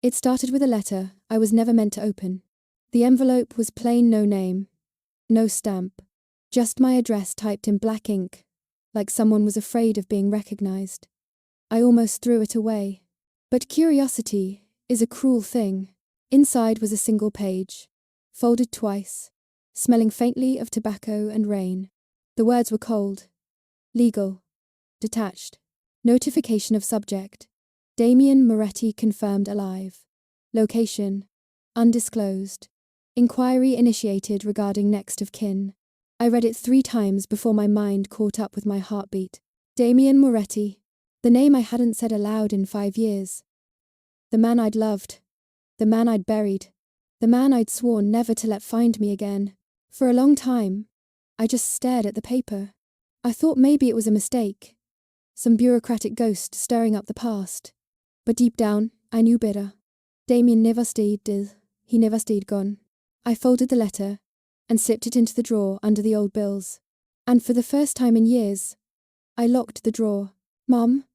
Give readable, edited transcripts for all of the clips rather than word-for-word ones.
It started with a letter I was never meant to open. The envelope was plain, no name, no stamp, just my address typed in black ink, like someone was afraid of being recognized. I almost threw it away. But curiosity is a cruel thing. Inside was a single page, folded twice, smelling faintly of tobacco and rain. The words were cold, legal, detached. Notification of subject: Damien Moretti confirmed alive. Location: undisclosed. Inquiry initiated regarding next of kin. I read it 3 times before my mind caught up with my heartbeat. Damien Moretti. The name I hadn't said aloud in 5 years. The man I'd loved. The man I'd buried. The man I'd sworn never to let find me again. For a long time, I just stared at the paper. I thought maybe it was a mistake. Some bureaucratic ghost stirring up the past. But deep down, I knew better. Damien never stayed dead. He never stayed gone. I folded the letter and slipped it into the drawer under the old bills. And for the first time in years, I locked the drawer. Mom?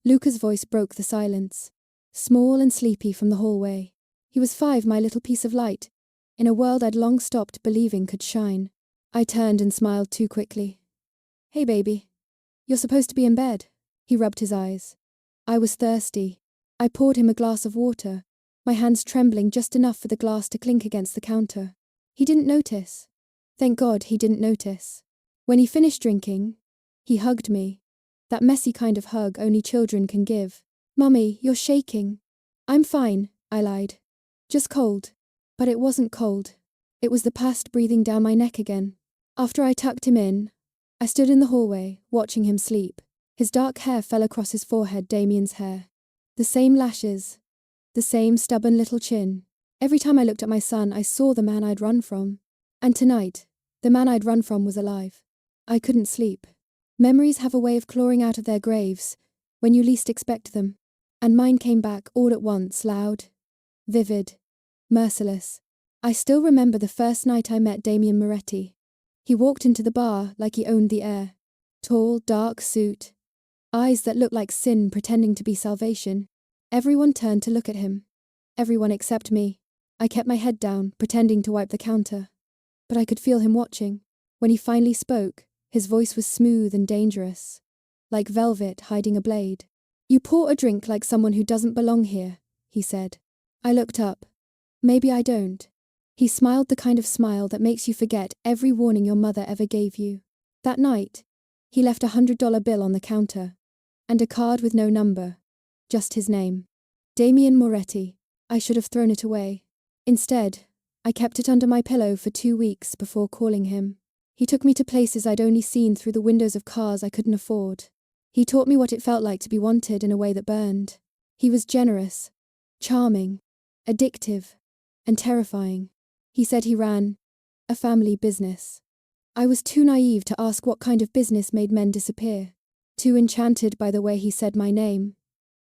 Luca's voice broke the silence, small and sleepy from the hallway. He was 5, my little piece of light, in a world I'd long stopped believing could shine. I turned and smiled too quickly. Hey baby, you're supposed to be in bed. He rubbed his eyes. I was thirsty. I poured him a glass of water, my hands trembling just enough for the glass to clink against the counter. He didn't notice. Thank God he didn't notice. When he finished drinking, he hugged me. That messy kind of hug only children can give. Mummy, you're shaking. I'm fine, I lied. Just cold. But it wasn't cold. It was the past breathing down my neck again. After I tucked him in, I stood in the hallway, watching him sleep. His dark hair fell across his forehead, Damien's hair. The same lashes. The same stubborn little chin. Every time I looked at my son, I saw the man I'd run from. And tonight, the man I'd run from was alive. I couldn't sleep. Memories have a way of clawing out of their graves when you least expect them. And mine came back all at once, loud, vivid, merciless. I still remember the first night I met Damien Moretti. He walked into the bar like he owned the air. Tall, dark suit. Eyes that looked like sin pretending to be salvation. Everyone turned to look at him. Everyone except me. I kept my head down, pretending to wipe the counter. But I could feel him watching. When he finally spoke, his voice was smooth and dangerous. Like velvet hiding a blade. You pour a drink like someone who doesn't belong here, he said. I looked up. Maybe I don't. He smiled the kind of smile that makes you forget every warning your mother ever gave you. That night, he left $100 bill on the counter. And a card with no number. Just his name. Damien Moretti. I should have thrown it away. Instead, I kept it under my pillow for 2 weeks before calling him. He took me to places I'd only seen through the windows of cars I couldn't afford. He taught me what it felt like to be wanted in a way that burned. He was generous, charming, addictive, and terrifying. He said he ran a family business. I was too naive to ask what kind of business made men disappear. Too enchanted by the way he said my name.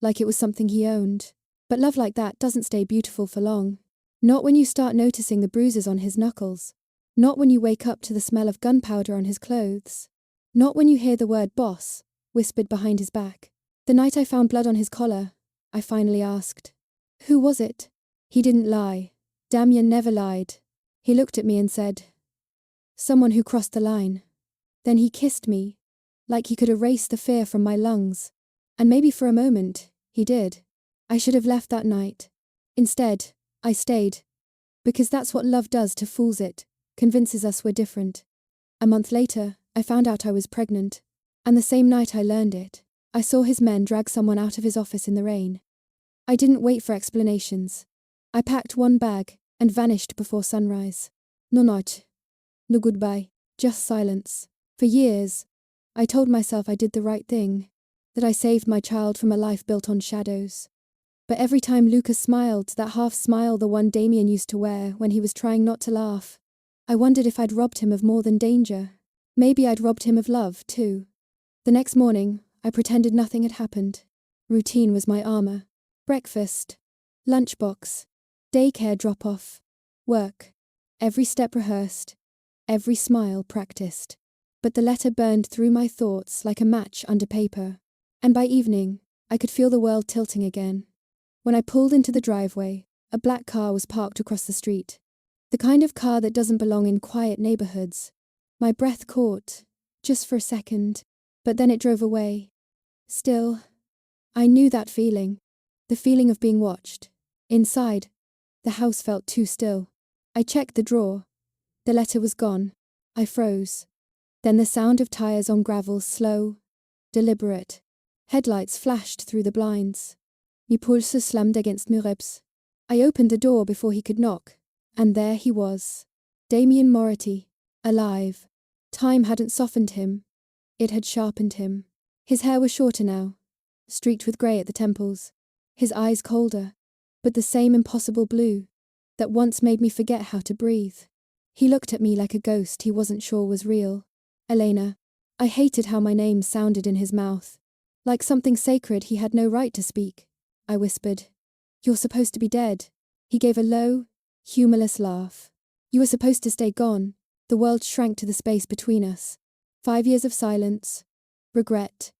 Like it was something he owned. But love like that doesn't stay beautiful for long. Not when you start noticing the bruises on his knuckles. Not when you wake up to the smell of gunpowder on his clothes. Not when you hear the word boss whispered behind his back. The night I found blood on his collar, I finally asked, who was it? He didn't lie. Damien never lied. He looked at me and said, someone who crossed the line. Then he kissed me, like he could erase the fear from my lungs. And maybe for a moment, he did. I should have left that night. Instead, I stayed. Because that's what love does to fools it, convinces us we're different. A month later, I found out I was pregnant. And the same night I learned it, I saw his men drag someone out of his office in the rain. I didn't wait for explanations. I packed one bag and vanished before sunrise. No noche. No goodbye. Just silence. For years, I told myself I did the right thing, that I saved my child from a life built on shadows. But every time Lucas smiled, that half smile the one Damien used to wear when he was trying not to laugh, I wondered if I'd robbed him of more than danger. Maybe I'd robbed him of love, too. The next morning, I pretended nothing had happened. Routine was my armor. Breakfast, lunchbox, daycare drop-off, work. Every step rehearsed, every smile practiced. But the letter burned through my thoughts like a match under paper. And by evening, I could feel the world tilting again. When I pulled into the driveway, a black car was parked across the street. The kind of car that doesn't belong in quiet neighborhoods. My breath caught, just for a second, but then it drove away. Still, I knew that feeling. The feeling of being watched. Inside, the house felt too still. I checked the drawer. The letter was gone. I froze. Then the sound of tires on gravel, slow, deliberate. Headlights flashed through the blinds. My pulse slammed against my ribs. I opened the door before he could knock, and there he was. Damien Moretti, alive. Time hadn't softened him. It had sharpened him. His hair was shorter now, streaked with grey at the temples. His eyes colder, but the same impossible blue that once made me forget how to breathe. He looked at me like a ghost he wasn't sure was real. Elena. I hated how my name sounded in his mouth. Like something sacred he had no right to speak. I whispered. You're supposed to be dead. He gave a low, humorless laugh. You were supposed to stay gone. The world shrank to the space between us. 5 years of silence, regret,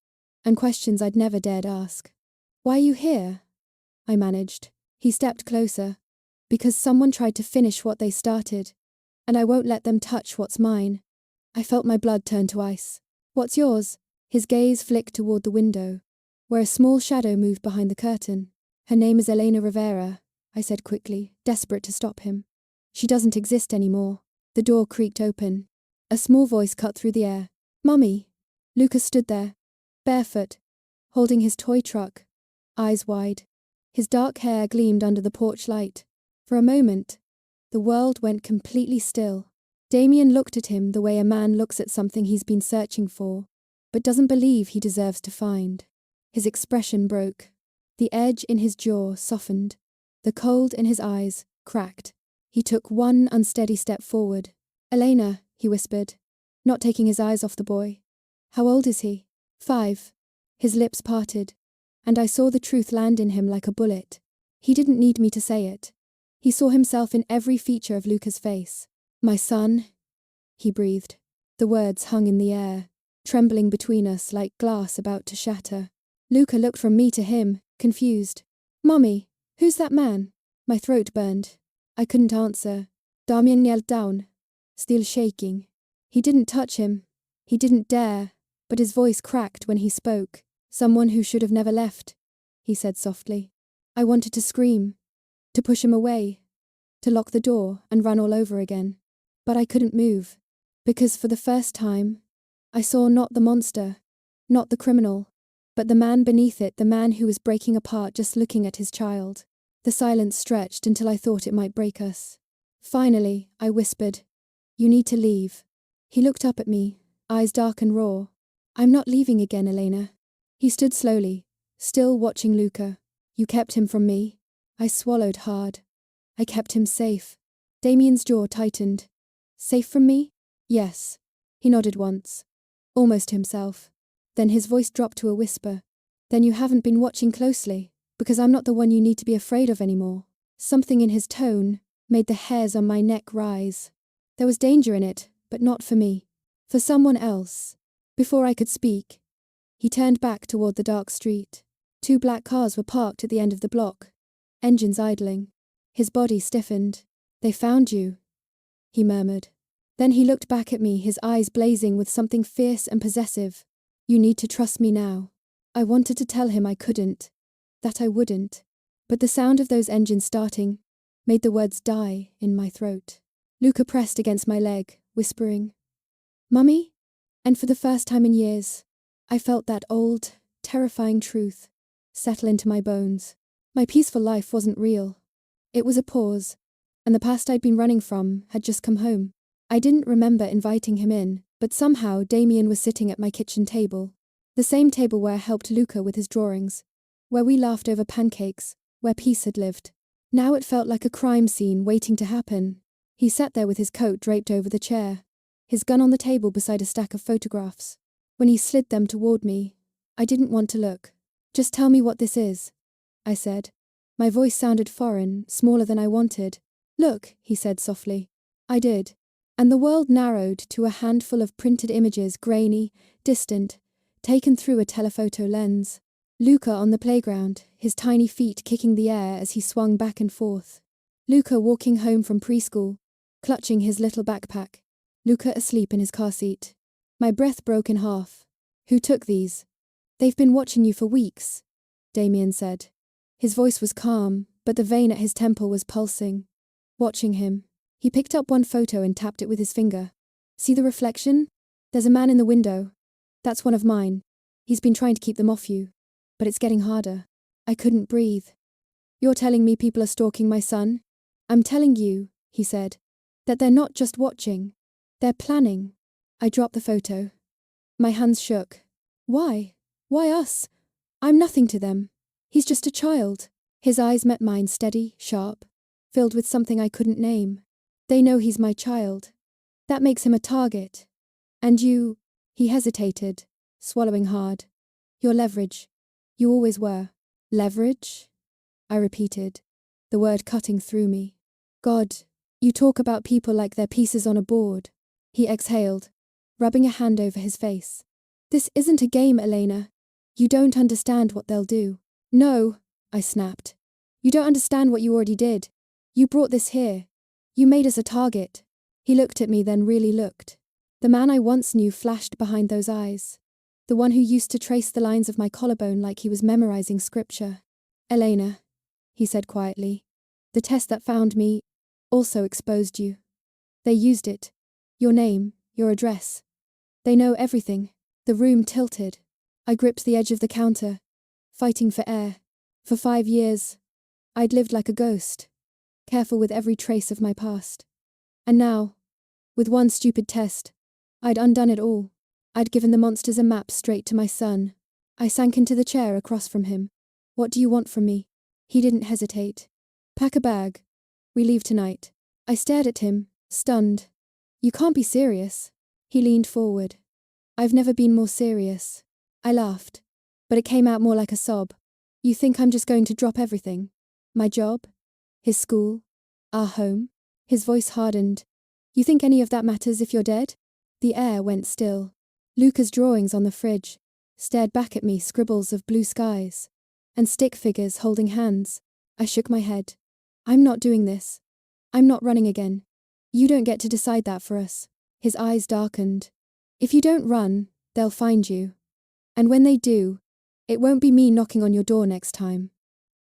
and questions I'd never dared ask. Why are you here? I managed. He stepped closer. Because someone tried to finish what they started, and I won't let them touch what's mine. I felt my blood turn to ice. What's yours? His gaze flicked toward the window, where a small shadow moved behind the curtain. Her name is Elena Rivera, I said quickly, desperate to stop him. She doesn't exist anymore. The door creaked open. A small voice cut through the air. Mummy! Lucas stood there, barefoot, holding his toy truck, eyes wide. His dark hair gleamed under the porch light. For a moment, the world went completely still. Damien looked at him the way a man looks at something he's been searching for, but doesn't believe he deserves to find. His expression broke. The edge in his jaw softened. The cold in his eyes cracked. He took one unsteady step forward. Elena, he whispered, not taking his eyes off the boy. How old is he? 5. His lips parted, and I saw the truth land in him like a bullet. He didn't need me to say it. He saw himself in every feature of Luca's face. My son, he breathed. The words hung in the air, trembling between us like glass about to shatter. Luca looked from me to him, confused. Mummy, who's that man? My throat burned. I couldn't answer. Damien knelt down, still shaking. He didn't touch him. He didn't dare, but his voice cracked when he spoke. Someone who should have never left, he said softly. I wanted to scream, to push him away, to lock the door and run all over again. But I couldn't move, because for the first time, I saw not the monster, not the criminal, but the man beneath it, the man who was breaking apart just looking at his child. The silence stretched until I thought it might break us. Finally, I whispered, You need to leave. He looked up at me, eyes dark and raw. I'm not leaving again, Elena. He stood slowly, still watching Luca. You kept him from me. I swallowed hard. I kept him safe. Damien's jaw tightened. Safe from me? Yes. He nodded once, almost to himself. Then his voice dropped to a whisper. Then you haven't been watching closely, because I'm not the one you need to be afraid of anymore. Something in his tone made the hairs on my neck rise. There was danger in it, but not for me. For someone else. Before I could speak, he turned back toward the dark street. 2 black cars were parked at the end of the block, engines idling. His body stiffened. They found you, he murmured. Then he looked back at me, his eyes blazing with something fierce and possessive. You need to trust me now. I wanted to tell him I couldn't, that I wouldn't, but the sound of those engines starting made the words die in my throat. Luca pressed against my leg, whispering, Mummy? And for the first time in years, I felt that old, terrifying truth settle into my bones. My peaceful life wasn't real. It was a pause, and the past I'd been running from had just come home. I didn't remember inviting him in, but somehow Damien was sitting at my kitchen table. The same table where I helped Luca with his drawings, where we laughed over pancakes, where peace had lived. Now it felt like a crime scene waiting to happen. He sat there with his coat draped over the chair, his gun on the table beside a stack of photographs. When he slid them toward me, I didn't want to look. Just tell me what this is, I said. My voice sounded foreign, smaller than I wanted. Look, he said softly. I did. And the world narrowed to a handful of printed images, grainy, distant, taken through a telephoto lens. Luca on the playground, his tiny feet kicking the air as he swung back and forth. Luca walking home from preschool, clutching his little backpack. Luca asleep in his car seat. My breath broke in half. Who took these? They've been watching you for weeks, Damien said. His voice was calm, but the vein at his temple was pulsing. Watching him. He picked up one photo and tapped it with his finger. See the reflection? There's a man in the window. That's one of mine. He's been trying to keep them off you. But it's getting harder. I couldn't breathe. You're telling me people are stalking my son? I'm telling you, he said, that they're not just watching. They're planning. I dropped the photo. My hands shook. Why? Why us? I'm nothing to them. He's just a child. His eyes met mine, steady, sharp, filled with something I couldn't name. They know he's my child. That makes him a target. And you, he hesitated, swallowing hard. Your leverage. You always were. Leverage? I repeated, the word cutting through me. God, you talk about people like they're pieces on a board. He exhaled, rubbing a hand over his face. This isn't a game, Elena. You don't understand what they'll do. No, I snapped. You don't understand what you already did. You brought this here. You made us a target. He looked at me, then really looked. The man I once knew flashed behind those eyes. The one who used to trace the lines of my collarbone like he was memorizing scripture. Elena, he said quietly, the test that found me also exposed you. They used it. Your name, your address. They know everything. The room tilted. I gripped the edge of the counter, fighting for air. For 5 years, I'd lived like a ghost, careful with every trace of my past. And now, with one stupid test, I'd undone it all. I'd given the monsters a map straight to my son. I sank into the chair across from him. What do you want from me? He didn't hesitate. Pack a bag. We leave tonight. I stared at him, stunned. You can't be serious. He leaned forward. I've never been more serious. I laughed, but it came out more like a sob. You think I'm just going to drop everything? My job? His school? Our home? His voice hardened. You think any of that matters if you're dead? The air went still. Luca's drawings on the fridge stared back at me, scribbles of blue skies and stick figures holding hands. I shook my head. I'm not doing this. I'm not running again. You don't get to decide that for us. His eyes darkened. If you don't run, they'll find you. And when they do, it won't be me knocking on your door next time.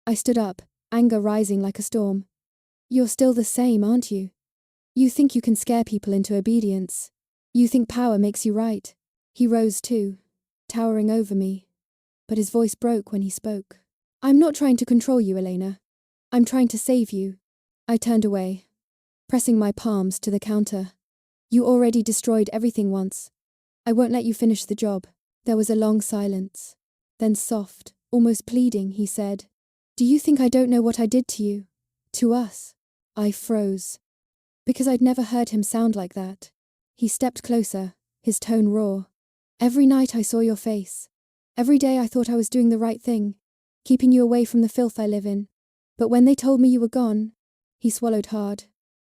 I stood up, anger rising like a storm. You're still the same, aren't you? You think you can scare people into obedience. You think power makes you right. He rose too, towering over me. But his voice broke when he spoke. I'm not trying to control you, Elena. I'm trying to save you. I turned away, pressing my palms to the counter. You already destroyed everything once. I won't let you finish the job. There was a long silence. Then soft, almost pleading, he said, Do you think I don't know what I did to you? To us? I froze. Because I'd never heard him sound like that. He stepped closer, his tone raw. Every night I saw your face. Every day I thought I was doing the right thing, keeping you away from the filth I live in. But when they told me you were gone, he swallowed hard.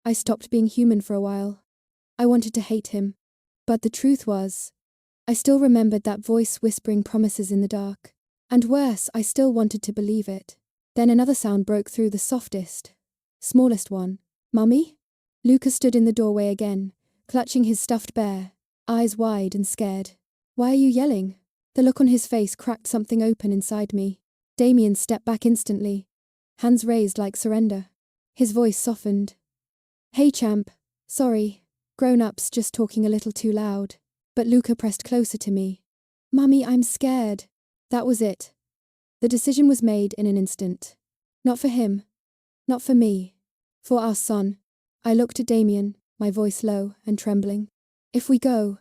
I stopped being human for a while. I wanted to hate him. But the truth was, I still remembered that voice whispering promises in the dark. And worse, I still wanted to believe it. Then another sound broke through, the softest, smallest one. Mummy? Luca stood in the doorway again, clutching his stuffed bear, eyes wide and scared. Why are you yelling? The look on his face cracked something open inside me. Damien stepped back instantly, hands raised like surrender. His voice softened. Hey champ, sorry, grown-ups just talking a little too loud. But Luca pressed closer to me. Mummy, I'm scared. That was it. The decision was made in an instant. Not for him. Not for me. For our son. I looked at Damien, my voice low and trembling. If we go,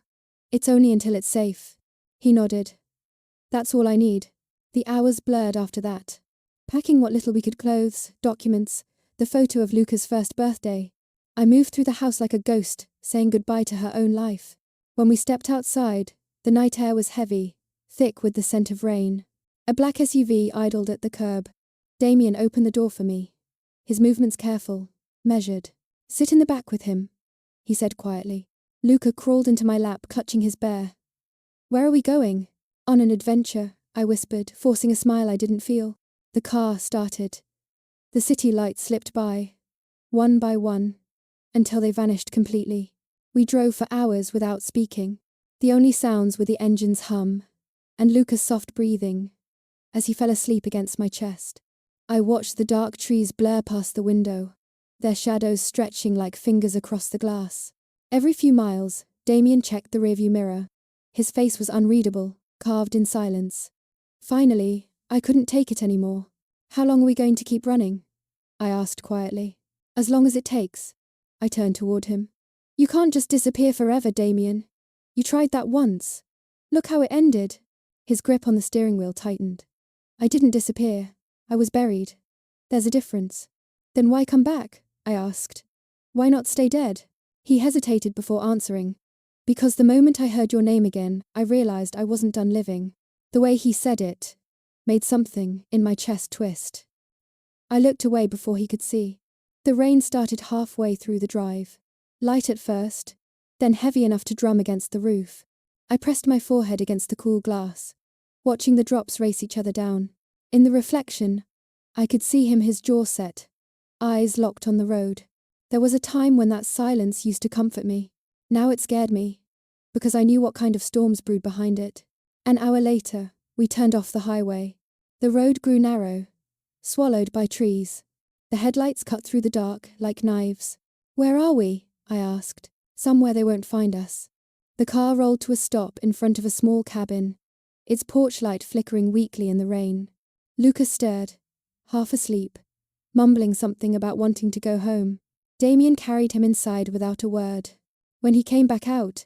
it's only until it's safe. He nodded. That's all I need. The hours blurred after that. Packing what little we could, clothes, documents, the photo of Luca's first birthday. I moved through the house like a ghost, saying goodbye to her own life. When we stepped outside, the night air was heavy, thick with the scent of rain. A black SUV idled at the curb. Damien opened the door for me. His movements careful, measured. Sit in the back with him, he said quietly. Luca crawled into my lap, clutching his bear. Where are we going? On an adventure, I whispered, forcing a smile I didn't feel. The car started. The city lights slipped by, one by one, until they vanished completely. We drove for hours without speaking. The only sounds were the engine's hum and Luca's soft breathing as he fell asleep against my chest. I watched the dark trees blur past the window, their shadows stretching like fingers across the glass. Every few miles, Damien checked the rearview mirror. His face was unreadable, carved in silence. Finally, I couldn't take it anymore. "How long are we going to keep running?" I asked quietly. "As long as it takes." I turned toward him. "You can't just disappear forever, Damien. You tried that once. Look how it ended." His grip on the steering wheel tightened. "I didn't disappear. I was buried. There's a difference." "Then why come back?" I asked. "Why not stay dead?" He hesitated before answering. "Because the moment I heard your name again, I realized I wasn't done living." The way he said it made something in my chest twist. I looked away before he could see. The rain started halfway through the drive. Light at first, then heavy enough to drum against the roof. I pressed my forehead against the cool glass, watching the drops race each other down. In the reflection, I could see him, his jaw set, eyes locked on the road. There was a time when that silence used to comfort me. Now it scared me, because I knew what kind of storms brewed behind it. An hour later, we turned off the highway. The road grew narrow, swallowed by trees. The headlights cut through the dark like knives. "Where are we?" I asked. "Somewhere they won't find us." The car rolled to a stop in front of a small cabin, its porch light flickering weakly in the rain. Lucas stared, half asleep, mumbling something about wanting to go home. Damien carried him inside without a word. When he came back out,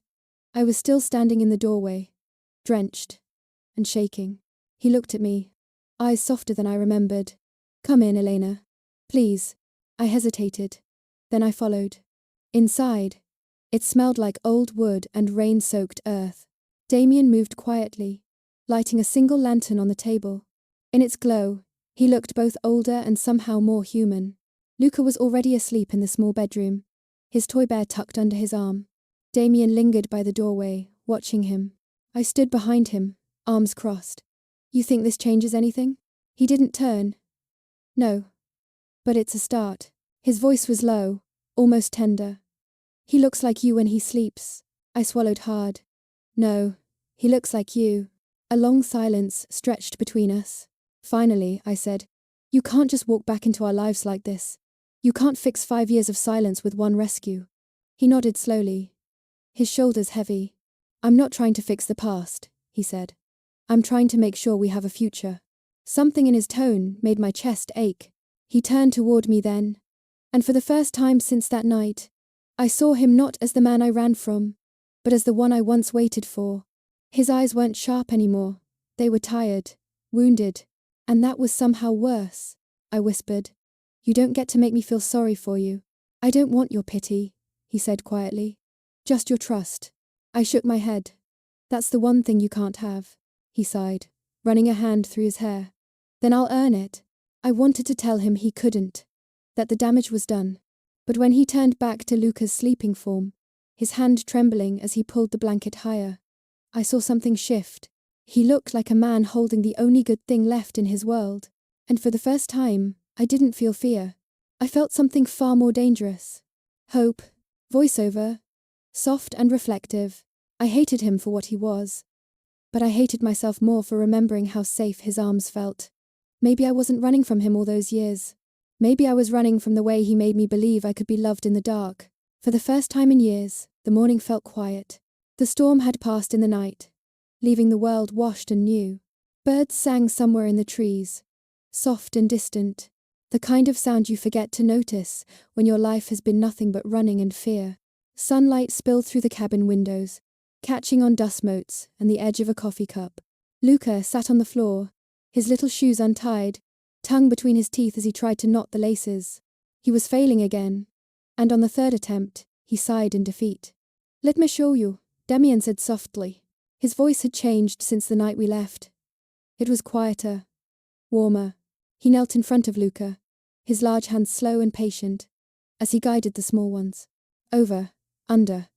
I was still standing in the doorway, drenched and shaking. He looked at me, eyes softer than I remembered. "Come in, Elena. Please." I hesitated. Then I followed. Inside, it smelled like old wood and rain-soaked earth. Damien moved quietly, lighting a single lantern on the table. In its glow, he looked both older and somehow more human. Luca was already asleep in the small bedroom, his toy bear tucked under his arm. Damien lingered by the doorway, watching him. I stood behind him, arms crossed. "You think this changes anything?" He didn't turn. "No. But it's a start." His voice was low, almost tender. "He looks like you when he sleeps." I swallowed hard. "No, he looks like you." A long silence stretched between us. Finally, I said, "You can't just walk back into our lives like this. You can't fix 5 years of silence with one rescue." He nodded slowly, his shoulders heavy. "I'm not trying to fix the past," he said. "I'm trying to make sure we have a future." Something in his tone made my chest ache. He turned toward me then, and for the first time since that night, I saw him not as the man I ran from, but as the one I once waited for. His eyes weren't sharp anymore. They were tired, wounded, and that was somehow worse. I whispered, "You don't get to make me feel sorry for you." "I don't want your pity," he said quietly. "Just your trust." I shook my head. "That's the one thing you can't have," he sighed, running a hand through his hair. "Then I'll earn it." I wanted to tell him he couldn't, that the damage was done. But when he turned back to Luca's sleeping form, his hand trembling as he pulled the blanket higher, I saw something shift. He looked like a man holding the only good thing left in his world. And for the first time, I didn't feel fear. I felt something far more dangerous. Hope. Voiceover. Soft and reflective. I hated him for what he was. But I hated myself more for remembering how safe his arms felt. Maybe I wasn't running from him all those years. Maybe I was running from the way he made me believe I could be loved in the dark. For the first time in years, the morning felt quiet. The storm had passed in the night, leaving the world washed and new. Birds sang somewhere in the trees, soft and distant, the kind of sound you forget to notice when your life has been nothing but running and fear. Sunlight spilled through the cabin windows, catching on dust motes and the edge of a coffee cup. Luca sat on the floor, his little shoes untied, tongue between his teeth as he tried to knot the laces. He was failing again, and on the third attempt, he sighed in defeat. "Let me show you," Damien said softly. His voice had changed since the night we left. It was quieter, warmer. He knelt in front of Luca, his large hands slow and patient, as he guided the small ones. "Over, under,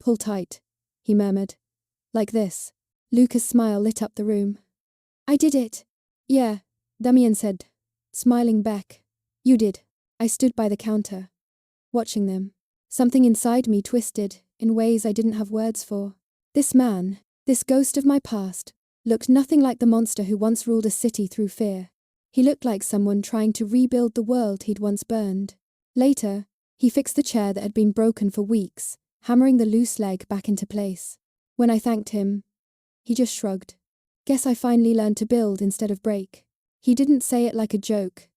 pull tight," he murmured. "Like this." Luca's smile lit up the room. I did it. Yeah, Damien said, smiling back. You did. I stood by the counter, watching them. Something inside me twisted in ways I didn't have words for. This man, this ghost of my past, looked nothing like the monster who once ruled a city through fear. He looked like someone trying to rebuild the world he'd once burned. Later, he fixed the chair that had been broken for weeks, hammering the loose leg back into place. When I thanked him, he just shrugged. Guess I finally learned to build instead of break. He didn't say it like a joke.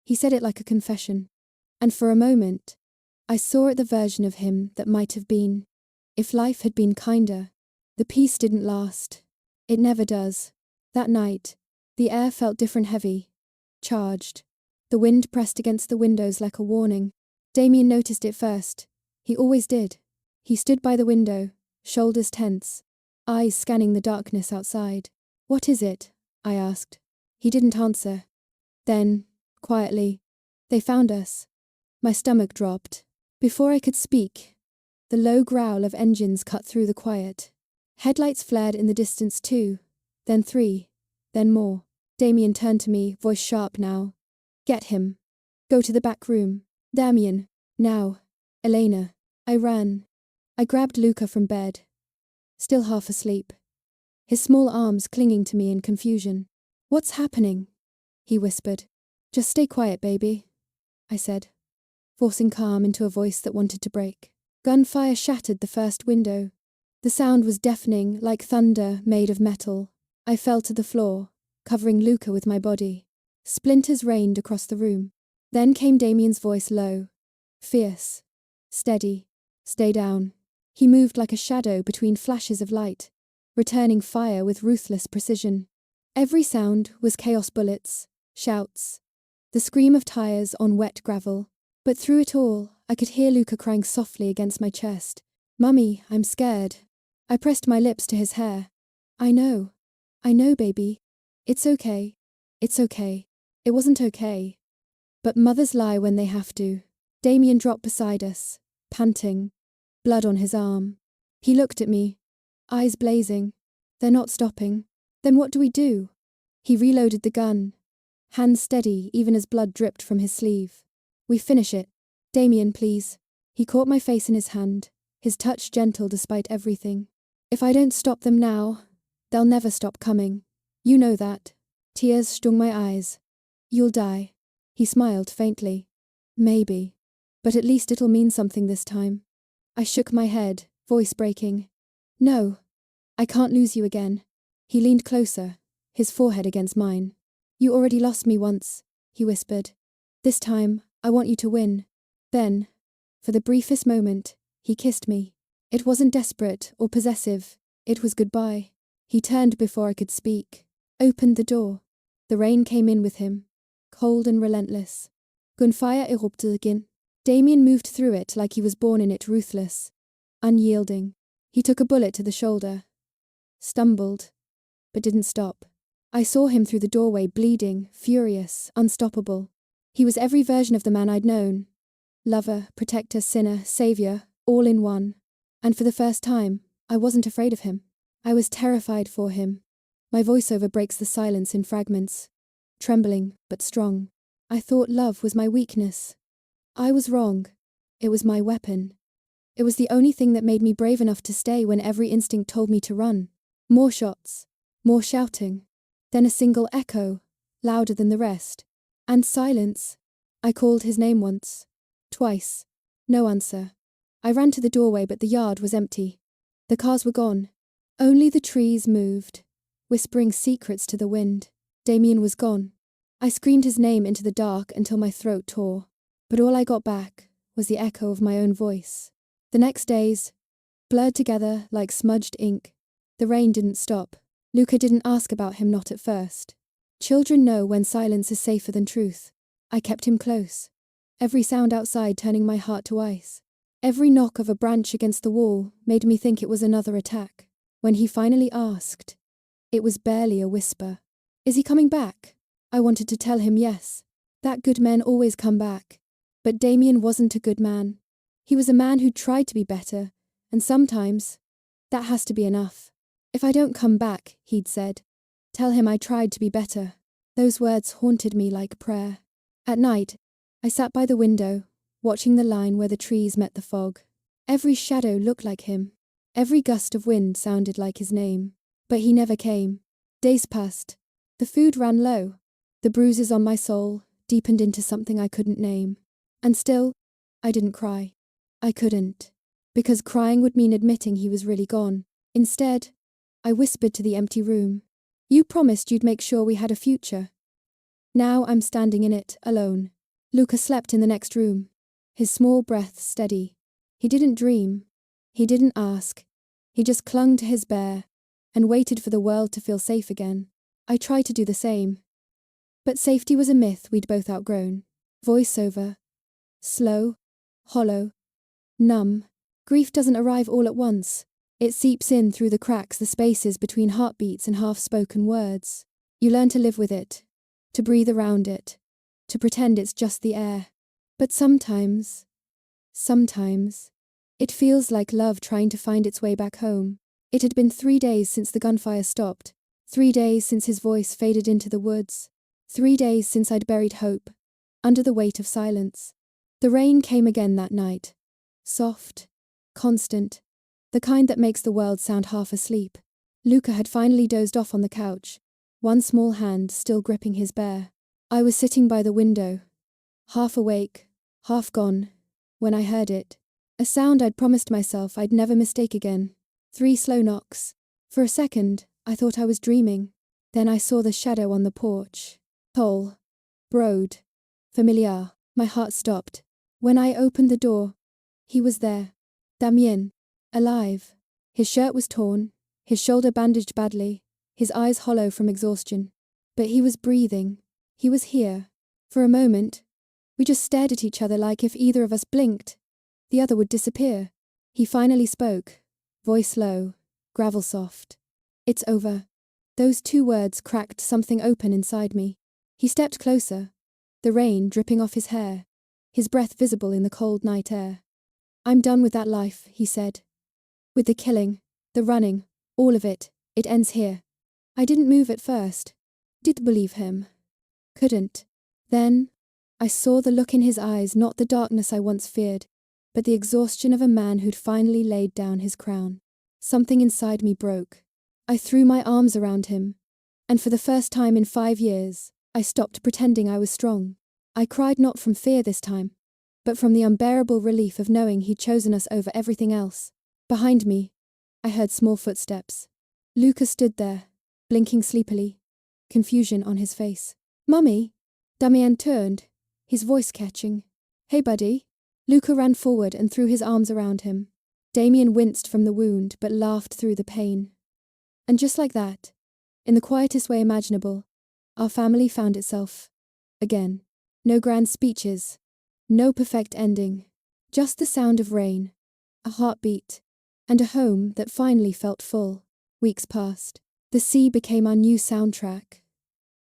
He said it like a confession. And for a moment, I saw it the version of him that might have been. If life had been kinder. The peace didn't last. It never does. That night, the air felt different, heavy, charged. The wind pressed against the windows like a warning. Damien noticed it first. He always did. He stood by the window, shoulders tense, eyes scanning the darkness outside. What is it? I asked. He didn't answer. Then, quietly, they found us. My stomach dropped. Before I could speak, the low growl of engines cut through the quiet. Headlights flared in the distance 2, then 3, then more. Damien turned to me, voice sharp now. Get him. Go to the back room. Damien. Now. Elena. I ran. I grabbed Luca from bed. Still half asleep. His small arms clinging to me in confusion. What's happening? He whispered. Just stay quiet, baby, I said, forcing calm into a voice that wanted to break. Gunfire shattered the first window. The sound was deafening, like thunder made of metal. I fell to the floor, covering Luca with my body. Splinters rained across the room. Then came Damien's voice, low, fierce, steady. Stay down. He moved like a shadow between flashes of light, returning fire with ruthless precision. Every sound was chaos, bullets, shouts, the scream of tires on wet gravel. But through it all, I could hear Luca crying softly against my chest. Mummy, I'm scared. I pressed my lips to his hair. I know, baby. It's okay. It's okay. It wasn't okay. But mothers lie when they have to. Damien dropped beside us, panting, blood on his arm. He looked at me, eyes blazing. They're not stopping. Then what do we do? He reloaded the gun, hands steady even as blood dripped from his sleeve. We finish it. Damien, please. He caught my face in his hand, his touch gentle despite everything. If I don't stop them now, they'll never stop coming. You know that. Tears stung my eyes. You'll die. He smiled faintly. Maybe. But at least it'll mean something this time. I shook my head, voice breaking. No. I can't lose you again. He leaned closer, his forehead against mine. You already lost me once, he whispered. This time, I want you to win. Then, for the briefest moment, he kissed me. It wasn't desperate or possessive. It was goodbye. He turned before I could speak, opened the door. The rain came in with him, cold and relentless. Gunfire erupted again. Damien moved through it like he was born in it, ruthless, unyielding. He took a bullet to the shoulder, stumbled, but didn't stop. I saw him through the doorway, bleeding, furious, unstoppable. He was every version of the man I'd known. Lover, protector, sinner, savior, all in one. And for the first time, I wasn't afraid of him. I was terrified for him. My voiceover breaks the silence in fragments, trembling but strong. I thought love was my weakness. I was wrong. It was my weapon. It was the only thing that made me brave enough to stay when every instinct told me to run. More shots, more shouting, then a single echo, louder than the rest. And silence. I called his name once, twice. No answer. I ran to the doorway, but the yard was empty. The cars were gone. Only the trees moved, whispering secrets to the wind. Damien was gone. I screamed his name into the dark until my throat tore. But all I got back was the echo of my own voice. The next days, blurred together like smudged ink. The rain didn't stop. Luca didn't ask about him, not at first. Children know when silence is safer than truth. I kept him close. Every sound outside turning my heart to ice. Every knock of a branch against the wall made me think it was another attack. When he finally asked, it was barely a whisper. Is he coming back? I wanted to tell him yes. That good men always come back. But Damien wasn't a good man. He was a man who tried to be better, and sometimes that has to be enough. If I don't come back, he'd said, Tell him I tried to be better. Those words haunted me like prayer. At night, I sat by the window, watching the line where the trees met the fog. Every shadow looked like him. Every gust of wind sounded like his name. But he never came. Days passed. The food ran low. The bruises on my soul deepened into something I couldn't name. And still, I didn't cry. I couldn't. Because crying would mean admitting he was really gone. Instead, I whispered to the empty room. You promised you'd make sure we had a future. Now I'm standing in it, alone. Luca slept in the next room, his small breath steady. He didn't dream. He didn't ask. He just clung to his bear and waited for the world to feel safe again. I tried to do the same. But safety was a myth we'd both outgrown. Voiceover. Slow. Hollow. Numb. Grief doesn't arrive all at once. It seeps in through the cracks, the spaces between heartbeats and half-spoken words. You learn to live with it, to breathe around it, to pretend it's just the air. But sometimes, it feels like love trying to find its way back home. It had been 3 days since the gunfire stopped, 3 days since his voice faded into the woods, 3 days since I'd buried hope, under the weight of silence. The rain came again that night. Soft, constant, the kind that makes the world sound half asleep. Luca had finally dozed off on the couch, one small hand still gripping his bear. I was sitting by the window, half awake, half gone, when I heard it. A sound I'd promised myself I'd never mistake again. 3 slow knocks. For a second, I thought I was dreaming. Then I saw the shadow on the porch. Tall. Broad. Familiar. My heart stopped. When I opened the door, he was there. Damien. Alive. His shirt was torn, his shoulder bandaged badly, his eyes hollow from exhaustion. But he was breathing. He was here. For a moment, we just stared at each other like if either of us blinked, the other would disappear. He finally spoke, voice low, gravel soft. It's over. Those 2 words cracked something open inside me. He stepped closer, the rain dripping off his hair, his breath visible in the cold night air. I'm done with that life, he said. With the killing, the running, all of it, it ends here. I didn't move at first. Did believe him. Couldn't. Then, I saw the look in his eyes, not the darkness I once feared, but the exhaustion of a man who'd finally laid down his crown. Something inside me broke. I threw my arms around him, and for the first time in 5 years, I stopped pretending I was strong. I cried not from fear this time, but from the unbearable relief of knowing he'd chosen us over everything else. Behind me, I heard small footsteps. Luca stood there, blinking sleepily, confusion on his face. Mummy? Damien turned, his voice catching. Hey, buddy. Luca ran forward and threw his arms around him. Damien winced from the wound but laughed through the pain. And just like that, in the quietest way imaginable, our family found itself again. No grand speeches, no perfect ending, just the sound of rain, a heartbeat, and a home that finally felt full. Weeks passed. The sea became our new soundtrack.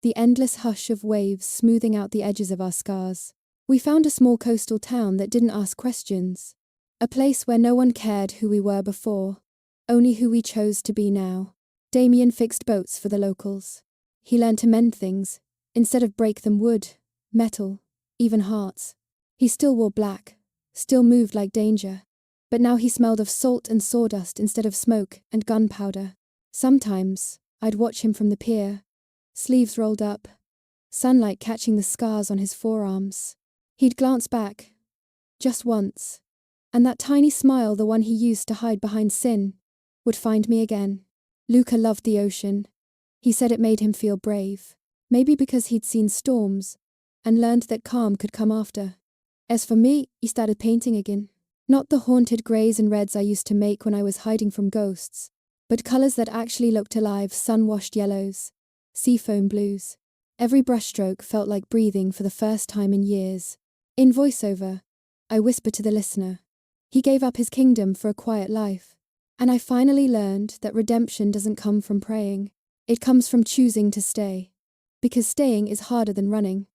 The endless hush of waves smoothing out the edges of our scars. We found a small coastal town that didn't ask questions. A place where no one cared who we were before, only who we chose to be now. Damien fixed boats for the locals. He learned to mend things, instead of break them wood, metal, even hearts. He still wore black, still moved like danger. But now he smelled of salt and sawdust instead of smoke and gunpowder. Sometimes, I'd watch him from the pier, sleeves rolled up, sunlight catching the scars on his forearms. He'd glance back, just once, and that tiny smile, the one he used to hide behind sin, would find me again. Luca loved the ocean. He said it made him feel brave, maybe because he'd seen storms and learned that calm could come after. As for me, he started painting again. Not the haunted greys and reds I used to make when I was hiding from ghosts, but colours that actually looked alive, sun-washed yellows, seafoam blues. Every brushstroke felt like breathing for the first time in years. In voiceover, I whispered to the listener. He gave up his kingdom for a quiet life. And I finally learned that redemption doesn't come from praying. It comes from choosing to stay. Because staying is harder than running.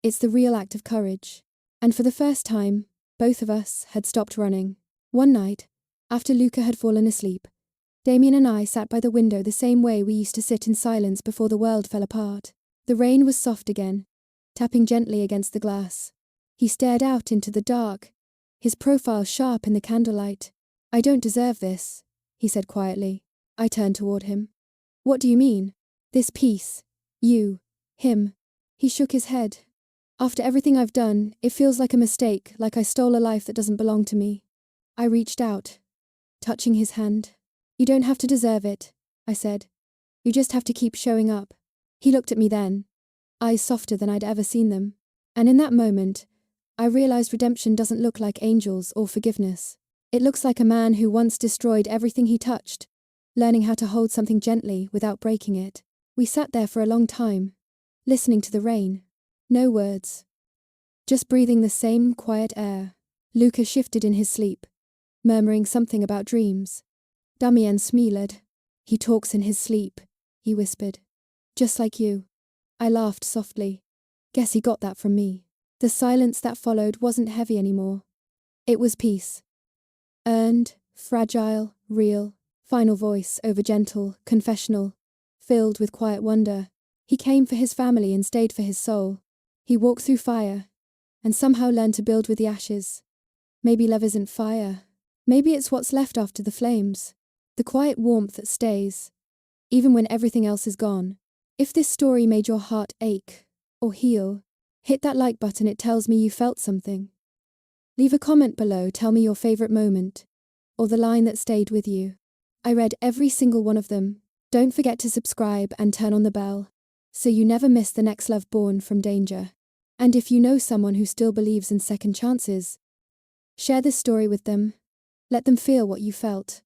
It's the real act of courage. And for the first time, both of us had stopped running. One night, after Luca had fallen asleep, Damien and I sat by the window the same way we used to sit in silence before the world fell apart. The rain was soft again, tapping gently against the glass. He stared out into the dark, his profile sharp in the candlelight. "I don't deserve this," he said quietly. I turned toward him. "What do you mean? This peace? You? Him?" He shook his head. "After everything I've done, it feels like a mistake, like I stole a life that doesn't belong to me." I reached out, touching his hand. "You don't have to deserve it," I said. "You just have to keep showing up." He looked at me then, eyes softer than I'd ever seen them. And in that moment, I realized redemption doesn't look like angels or forgiveness. It looks like a man who once destroyed everything he touched, learning how to hold something gently without breaking it. We sat there for a long time, listening to the rain. No words. Just breathing the same quiet air. Luca shifted in his sleep, murmuring something about dreams. "Damien smiled. He talks in his sleep," he whispered. "Just like you." I laughed softly. Guess he got that from me. The silence that followed wasn't heavy anymore. It was peace. Earned, fragile, real, final voice over gentle, confessional, filled with quiet wonder. He came for his family and stayed for his soul. He walked through fire, and somehow learned to build with the ashes. Maybe love isn't fire. Maybe it's what's left after the flames. The quiet warmth that stays, even when everything else is gone. If this story made your heart ache or heal, hit that like button. It tells me you felt something. Leave a comment below, tell me your favorite moment, or the line that stayed with you. I read every single one of them. Don't forget to subscribe and turn on the bell, so you never miss the next love born from danger. And if you know someone who still believes in second chances, share this story with them. Let them feel what you felt.